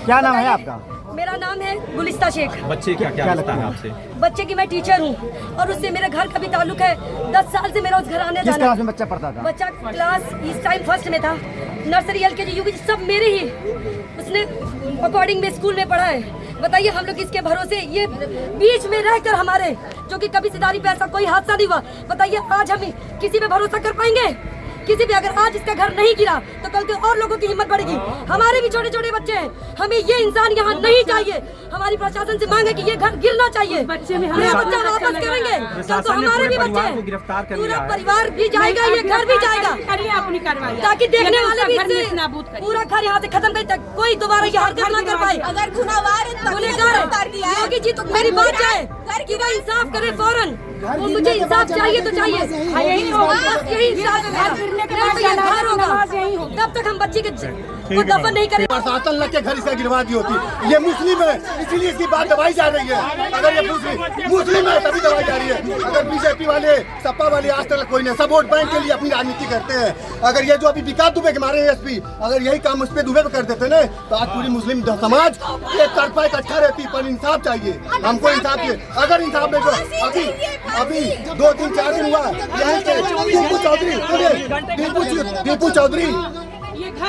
क्या नाम है आपका? मेरा नाम है गुलिस्ता शेख। बच्चे क्या लगता है आपसे? बच्चे की मैं टीचर हूँ और उससे मेरे घर का भी ताल्लुक है। 10 साल से मेरा उस घर आने किस जाना। क्लास में बच्चा पढ़ता था? बच्चा क्लास इस टाइम फर्स्ट में था। नर्सरी LKG UKG सब मेरे ही उसने अकॉर्डिंग में स्कूल में पढ़ा है। बताइए हम लोग इसके भरोसे, ये बीच में रहकर हमारे जो कि कभी सिदारी पे ऐसा कोई हादसा नहीं हुआ। बताइए आज हम किसी पे भरोसा कर पाएंगे? किसी भी, अगर आज इसका घर नहीं गिरा तो कल के और लोगों की हिम्मत बढ़ेगी। हमारे भी छोटे छोटे बच्चे हैं, हमें ये इंसान यहाँ नहीं चाहिए। हमारी प्रशासन से मांग है कि ये घर गिरना चाहिए। बच्चा वापस करेंगे कल तो हमारे भी बच्चे हैं, पूरा परिवार भी जाएगा, ये घर भी जाएगा, ताकि देखने वाले भी इससे पूरा घर यहाँ से खत्म कर, कोई दोबारा ये हरकत ना कर पाए। अगर गुनहगार योगी जी तो मेरी बात है कि वो इंसाफ करे फौरन। वो मुझे इंसाफ चाहिए तो चाहिए, यही इंसाफ होगा। तब तक हम बच्ची को दफन नहीं करेंगे। प्रशासन लग के घर से गिरवा दी होती। ये मुस्लिम है इसीलिए इसकी बात दबाई जा रही है। अगर ये मुस्लिम है तभी दबाई जा रही है। अगर बीजेपी वाले सपा वाले आज तक कोई नहीं, सब वोट बैंक के लिए अपनी राजनीति करते हैं। अगर ये जो अभी विकास दुबे के हमारे SP अगर यही काम उस पर दुबे पे कर देते ना तो आज पूरी मुस्लिम समाज एक तरफा इकट्ठा रहती। पर इंसाफ चाहिए, हमको इंसाफ चाहिए। अगर इंसाफ में जो अभी 2-3-4 दिन हुआ यहाँ से दीपू चौधरी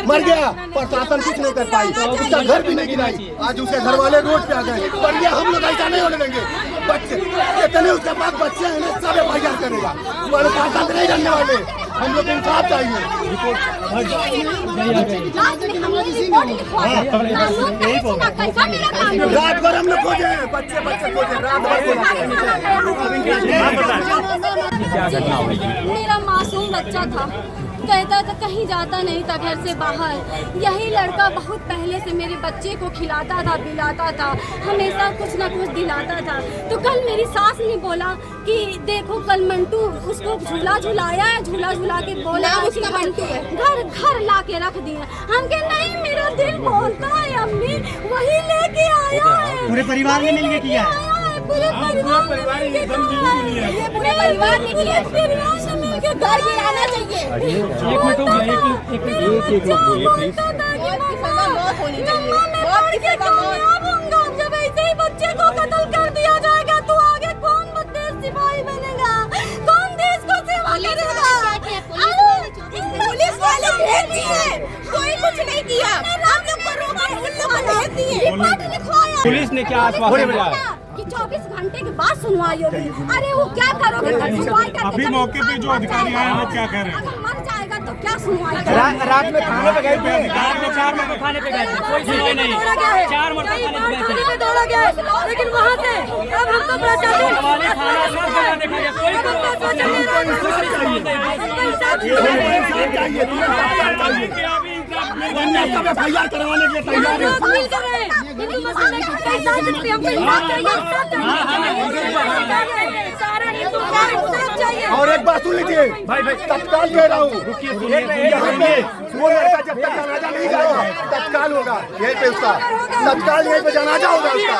मर गया, प्रशासन कुछ नहीं कर पाई, उसका घर भी नहीं गिराई। आज उसके घर वाले रोड पे आ गए। पर ये हम लोग ऐसा नहीं होने देंगे। बच्चे इतने उसके पास बच्चे हैं ना, सब FIR करेगा। हमारे पास नहीं रहने वाले, हम लोग इंसाफ चाहिए। रात भर हम लोग खोजे, बच्चे खोजे, रात भर मेरा मासूम बच्चा था, कहता था कहीं जाता नहीं था घर से बाहर। यही लड़का बहुत पहले से मेरे बच्चे को खिलाता था, पिलाता था, हमेशा कुछ ना कुछ दिलाता था। तो कल मेरी सास ने बोला कि देखो कल मंटू उसको झूला झुलाया है, झूला झुला के बोला घर ला के रख दिया। हम के नहीं, मेरा दिल बोलता है अम्मी वही लेके आया है। पूरे परिवार ने मिलके किया है। पूरे परिवार ने मिलके घर गिराना चाहिए। एक मिनट हो गया, एक लोग बोलिए प्लीज। जब ऐसे ही बच्चे को कत्ल कर दिया जाएगा तो आगे कौन देश सिपाही बनेगा, कौन देश को सेवा करेगा? पुलिस वाले भेज दिए, कोई कुछ नहीं किया। हम लोग को रोका, उन लोग को भेज दिए। पुलिस ने क्या आश्वासन दिया कि 24 घंटे के बाद सुनवाई होगी। अरे वो क्या करोगे? सुनवाई करके अभी मौके पे जो अधिकारी आए हैं वो क्या कह रहे हैं? अगर मर जाएगा तो क्या सुनवाई? रात में खाने पे गए थे। रात में 4 मरतबा खाने पे गए थे, कोई सुनवाई नहीं। 4 मरतबा खाने पे दौड़ा गया, लेकिन वहाँ से अब हमको प्रशासन FIR करवाने के लिए तैयार है। हिंदू मुस्लिम हमको इंसाफ चाहिए। और एक बात सुन लीजिए भाई, तत्काल कह रहा हूँ, यहाँ पे वो लड़का जब तक जनाजा नहीं जाएगा तत्काल होगा, यहीं पे उसका तत्काल यहीं पे जनाजा होगा उसका।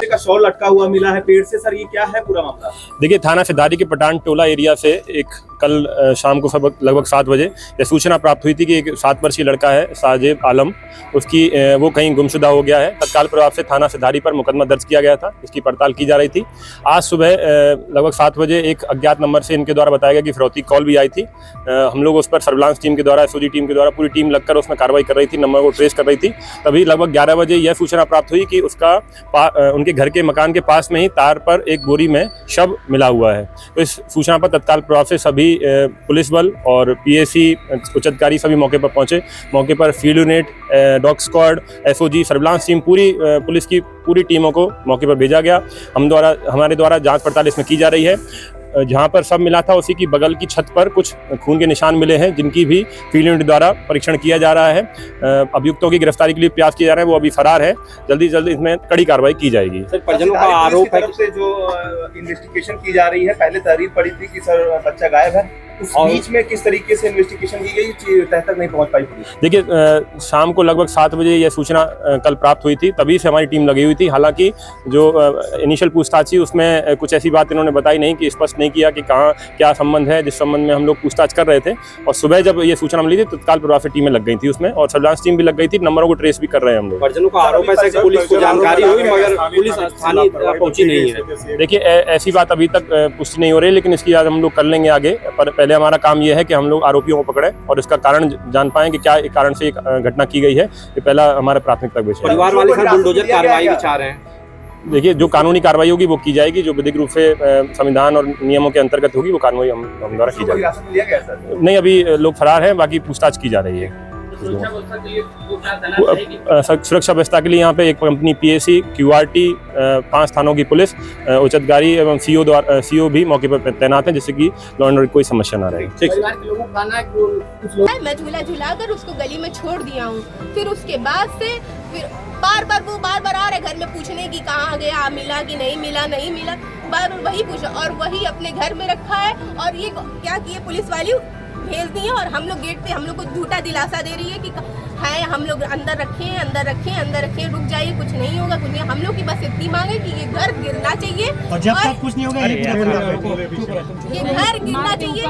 का शॉल लटका हुआ मिला है पेड़ से। सर ये क्या है पूरा मामला? देखिए, थाना सिदारी के पठान टोला एरिया से एक कल शाम को लगभग 7 बजे यह सूचना प्राप्त हुई थी कि एक 7 वर्षीय लड़का है साजिब आलम, उसकी वो कहीं गुमशुदा हो गया है। तत्काल प्रभाव से थाना सिदारी पर मुकदमा दर्ज किया गया था, इसकी पड़ताल की जा रही थी। आज सुबह लगभग 7 बजे एक अज्ञात नंबर से इनके द्वारा बताया गया कि फिरौती कॉल भी आई थी। हम लोग उस पर सर्विलांस टीम के द्वारा, SOG टीम के द्वारा पूरी टीम लगकर उसमें कार्रवाई कर रही थी, नंबर को ट्रेस कर रही थी। तभी लगभग 11 बजे यह सूचना प्राप्त हुई कि उसका उनके घर के मकान के पास में ही तार पर एक बोरी में शव मिला हुआ है। तो इस सूचना पर तत्काल प्रभाव से सभी पुलिस बल और PSC उच्च अधिकारी सभी मौके पर पहुंचे। मौके पर field unit, dog squad, SOG, surveillance team, पूरी पुलिस की पूरी टीमों को मौके पर भेजा गया। हमारे द्वारा जांच पड़ताल इसमें की जा रही है। जहां पर सब मिला था उसी की बगल की छत पर कुछ खून के निशान मिले हैं, जिनकी भी फील्ड यूनिट द्वारा परीक्षण किया जा रहा है। अभियुक्तों की गिरफ्तारी के लिए प्रयास किए जा रहे हैं, वो अभी फरार है। जल्दी जल्दी इसमें कड़ी कार्रवाई की जाएगी। सर, परिजनों का आरोप है से जो इन्वेस्टिगेशन की जा रही है, पहले तहरीर पड़ी थी कि सर बच्चा गायब है। उस बीच में किस तरीके से इन्वेस्टिगेशन की गई, तह तक नहीं पहुंच पाई पुलिस? देखिए, शाम को लगभग 7 बजे यह सूचना कल प्राप्त हुई थी, तभी से हमारी टीम लगी हुई थी। हालांकि जो इनिशियल पूछताछ थी उसमें कुछ ऐसी बात इन्होंने बताई नहीं, कि स्पष्ट नहीं किया कि कहाँ क्या संबंध है, जिस संबंध में हम लोग पूछताछ कर रहे थे। और सुबह जब ये सूचना मिली थी तत्काल प्रभाव से टीमें लग गई थी उसमें, और सर्विलांस टीम भी लग गई थी। नंबरों को ट्रेस भी कर रहे हैं हम लोग। परिजनों का आरोप है कि पुलिस को जानकारी हुई मगर पुलिस स्थानीय पहुंची नहीं है। देखिए, ऐसी बात अभी तक पुष्टि नहीं हो रही, लेकिन इसकी आज हम लोग कर लेंगे आगे। पर पहले हमारा काम यह है कि हम लोग आरोपियों को पकड़े और इसका कारण जान पाएं कि क्या कारण से ये घटना की गई है। ये पहला हमारा प्राथमिकता विषय है। परिवार वाले सर बुलडोजर कार्रवाई भी चाह रहे हैं। देखिए, जो कानूनी कार्रवाई होगी वो की जाएगी, जो विधिक रूप से संविधान और नियमों के अंतर्गत होगी वो कार्रवाई हम द्वारा की जाएगी। नहीं, अभी लोग फरार हैं, बाकी पूछताछ की जा रही है। सुरक्षा व्यवस्था के लिए यहाँ पे एक कंपनी PAC, QRT, 5 थानों की पुलिस, उच्चाधिकारी एवं CO भी मौके पर तैनात हैं, जिससे कि लॉ एंड ऑर्डर की कोई समस्या ना रहे। मैं झूला झूलाकर उसको गली में छोड़ दिया हूँ। फिर उसके बाद से फिर बार बार आ रहे घर में पूछने की कहाँ गया, मिला कि नहीं मिला, बार बार वही पूछा और वही अपने घर में रखा है। और ये क्या किए पुलिस वाली भेज दी है और हम लोग गेट पे हम लोग को झूठा दिलासा दे रही है कि है हम लोग अंदर रखें, रुक जाइए, कुछ नहीं होगा, कुछ नहीं। हम लोग की बस इतनी मांग है कि ये घर गिरना चाहिए और जब तक कुछ नहीं होगा ये घर गिरना चाहिए।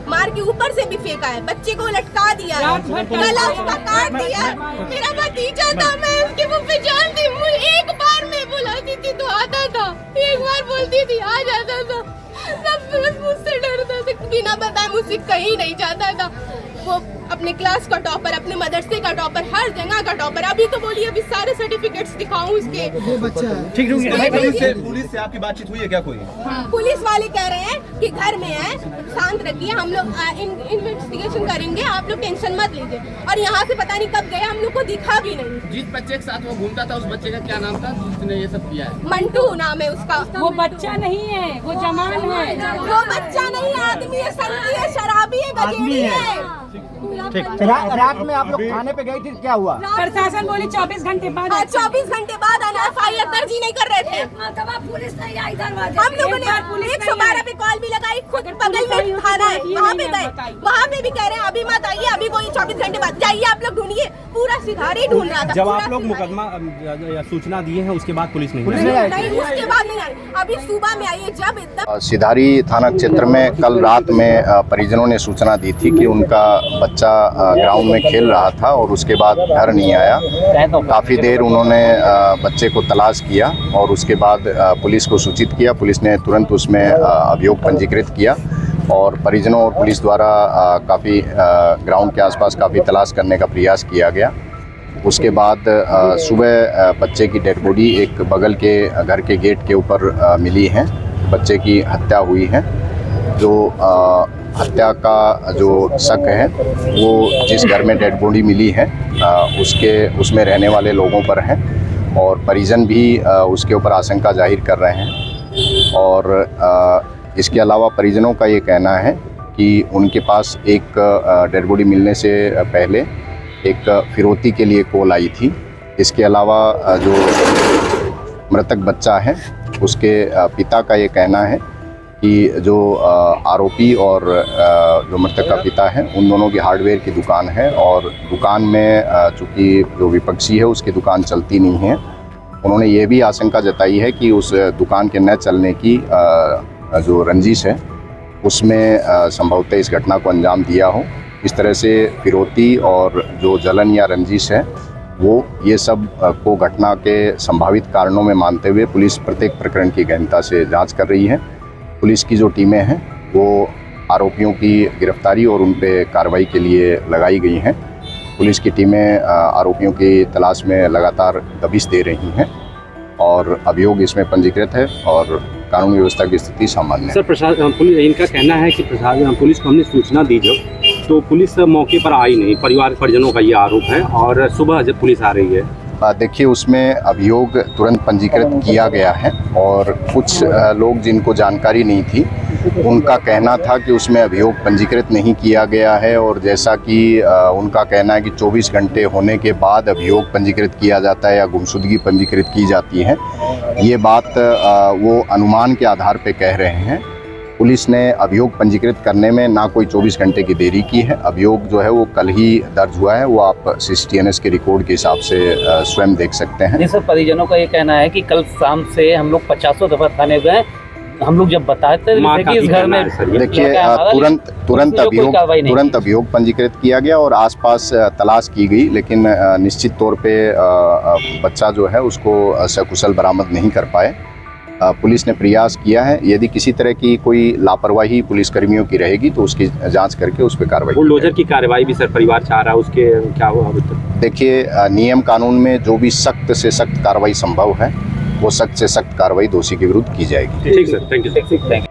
मार के ऊपर से भी फेंका है, बच्चे को लटका दिया है, गला उसका काट दिया। मेरा भतीजा था, मैं उसके मुंह पे जानती हूँ। एक बार मैं बुलाती थी तो आता था, एक बार बोलती थी आ जाता था। सब मुझसे डरता था, बिना बताए मुझसे कहीं नहीं जाता था। वो अपने क्लास का टॉपर, अपने मदरसे का टॉपर, हर जगह का टॉपर। अभी तो बोलिए अभी सारे सर्टिफिकेट्स दिखाऊं इसके। पुलिस से आपकी बातचीत हुई है क्या कोई? पुलिस वाले कह रहे हैं कि घर में है, शांत रखिए, हम लोग इन्वेस्टिगेशन करेंगे, आप लोग टेंशन मत लीजिए। और यहाँ से पता नहीं कब गया, हम लोग को दिखा भी नहीं। जिस बच्चे के साथ वो घूमता था उस बच्चे का क्या नाम था जिसने ये सब किया है? मंटू नाम है उसका। वो बच्चा नहीं है, वो जवान है। वो बच्चा नहीं, आदमी है, संगी है, शराबी है, गजेड़ी है। ठीक। रात में आप लोग थाने पे गई थी, क्या हुआ? प्रशासन बोली 24 घंटे बाद। 24 घंटे बाद आना, FIR दर्ज ही नहीं कर रहे थे। पुलिस नहीं आई दरवाजे। हम लोगों ने 112 पे कॉल भी लगाई, खुद बगल में थाना है, वहाँ पे गए, वहाँ पे भी कह रहे हैं अभी मत आइए, अभी कोई 24 घंटे बाद जाइए, आप लोग ढूंढिए। पूरा सिधारी ढूंढ रहा था। जब आप लोग मुकदमा सूचना दिए हैं उसके बाद पुलिस नहीं नहीं, उसके बाद नहीं आई, अभी सुबह में आई है। जब एकदम सिधारी थाना क्षेत्र में कल रात में परिजनों ने सूचना दी थी कि उनका बच्चा ग्राउंड में खेल रहा था और उसके बाद घर नहीं आया। काफ़ी देर उन्होंने बच्चे को तलाश किया और उसके बाद पुलिस को सूचित किया। पुलिस ने तुरंत उसमें अभियोग पंजीकृत किया और परिजनों और पुलिस द्वारा काफ़ी ग्राउंड के आसपास काफ़ी तलाश करने का प्रयास किया गया। उसके बाद सुबह बच्चे की डेड बॉडी एक बगल के घर के गेट के ऊपर मिली है। बच्चे की हत्या हुई है। जो हत्या का जो शक है वो जिस घर में डेड बॉडी मिली है उसमें रहने वाले लोगों पर है और परिजन भी उसके ऊपर आशंका जाहिर कर रहे हैं। और इसके अलावा परिजनों का ये कहना है कि उनके पास एक डेड बॉडी मिलने से पहले एक फिरौती के लिए कॉल आई थी। इसके अलावा जो मृतक बच्चा है उसके पिता का ये कहना है कि जो आरोपी और जो मृतक का पिता है उन दोनों की हार्डवेयर की दुकान है और दुकान में चूँकि जो विपक्षी है उसकी दुकान चलती नहीं है। उन्होंने ये भी आशंका जताई है कि उस दुकान के न चलने की जो रंजिश है उसमें संभवतः इस घटना को अंजाम दिया हो। इस तरह से फिरौती और जो जलन या रंजिश है वो ये सब को घटना के संभावित कारणों में मानते हुए पुलिस प्रत्येक प्रकरण की गहनता से जांच कर रही है। पुलिस की जो टीमें हैं वो आरोपियों की गिरफ्तारी और उन पे कार्रवाई के लिए लगाई गई हैं। पुलिस की टीमें आरोपियों की तलाश में लगातार दबिश दे रही हैं और अभियोग इसमें पंजीकृत है और कानून व्यवस्था की स्थिति सामान्य है। सर, प्रशासन इनका कहना है कि प्रशासन पुलिस को हमने सूचना दी तो पुलिस मौके पर आई नहीं। परिजनों का ये आरोप है और सुबह जब पुलिस आ रही है देखिए उसमें अभियोग तुरंत पंजीकृत किया गया है और कुछ लोग जिनको जानकारी नहीं थी उनका कहना था कि उसमें अभियोग पंजीकृत नहीं किया गया है और जैसा कि उनका कहना है कि 24 घंटे होने के बाद अभियोग पंजीकृत किया जाता है या गुमशुदगी पंजीकृत की जाती है। ये बात वो अनुमान के आधार पर कह रहे हैं। पुलिस ने अभियोग पंजीकृत करने में ना कोई 24 घंटे की देरी की है। अभियोग जो है वो कल ही दर्ज हुआ है, वो आप CCTNS के रिकॉर्ड के हिसाब से स्वयं देख सकते हैं। जी सर, परिजनों का ये कहना है कि कल शाम से हम लोग 50 दफा थाने गए, हम लोग जब बताते कि इस घर में देखिए तुरंत अभियोग पंजीकृत किया गया और आसपास तलाश की गई, लेकिन निश्चित तौर पे बच्चा जो है उसको सकुशल बरामद नहीं कर पाए। पुलिस ने प्रयास किया है, यदि किसी तरह की कोई लापरवाही पुलिसकर्मियों की रहेगी तो उसकी जांच करके उस पर कार्रवाई। बुलडोजर की कार्रवाई भी सर परिवार चाह रहा है, उसके क्या हुआ अभी तक? देखिए नियम कानून में जो भी सख्त से सख्त कार्रवाई संभव है वो सख्त से सख्त कार्रवाई दोषी के विरुद्ध की जाएगी। ठीक सर, थैंक यू।